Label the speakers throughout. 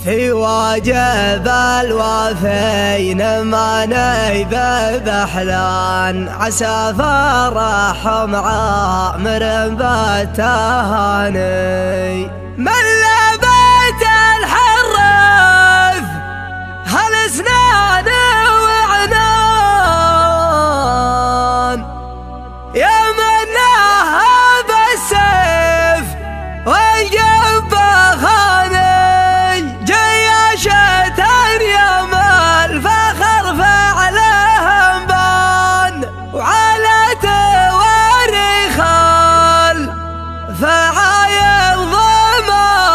Speaker 1: في واجب الوافين ما نيذ بحلان، عسى فرحهم عامر بالتهاني. من لبيت الحرث هالاسنان وعنان، يا منها بالسيف والجب خاني، جياشة يوم الفخر فعلهم بان، وعلى تواريخ الفعايل ضماني.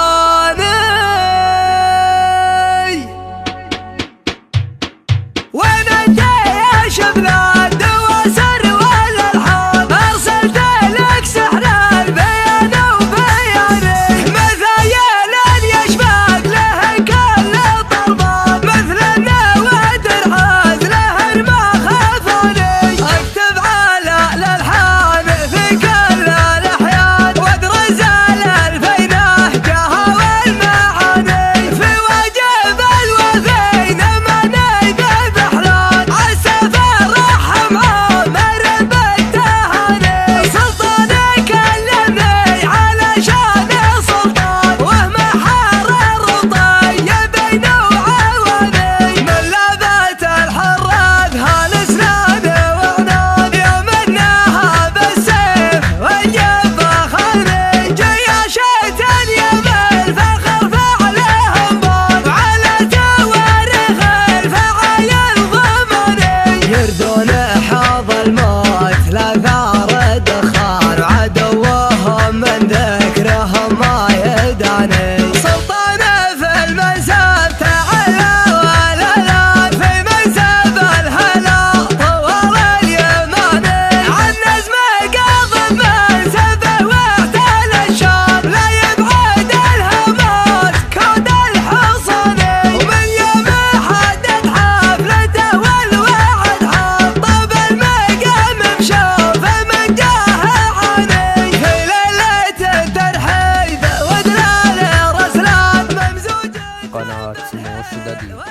Speaker 1: وين الجيش بلاد وسر والالحان، ارسلت لك سحر البيان وبياني، مثايل يشبك له كل طربان، مثل النواد العاد له ما خافني. اكتب على الالحان في كل الاحيان، وادرس الالفين نهجها والمعاني، في واجب الوفين ما نيذ بحلان، عسى فرحهم عامر بالتهاني. سلطان كلمني علشان سلطان، وهم حرر طيبين وعواني. من لبت الحراث هالاسنان وعنان، يا منها بالسيف والجب خاني، جياشة يوم الفخر فعليهم بان، وعلى تواريخ الفعايل ضماني. يردون حوض الموت لاثار الدخان، وعدوهم من ذكرهم ما يداني. سلطان في المنسب تعالى والالات، في منسب الهلا طول اليماني، عن نزم قاض منسبه واحتل الشام، لا يبعد الهمات كود الحصاني. ومن يوم حدد حفلته والوعد حاب، طاب المقام مشوف من جاه عاني، في ليلة الترحيب ودلال رسلان ممزوج.
Speaker 2: قناة مرشد.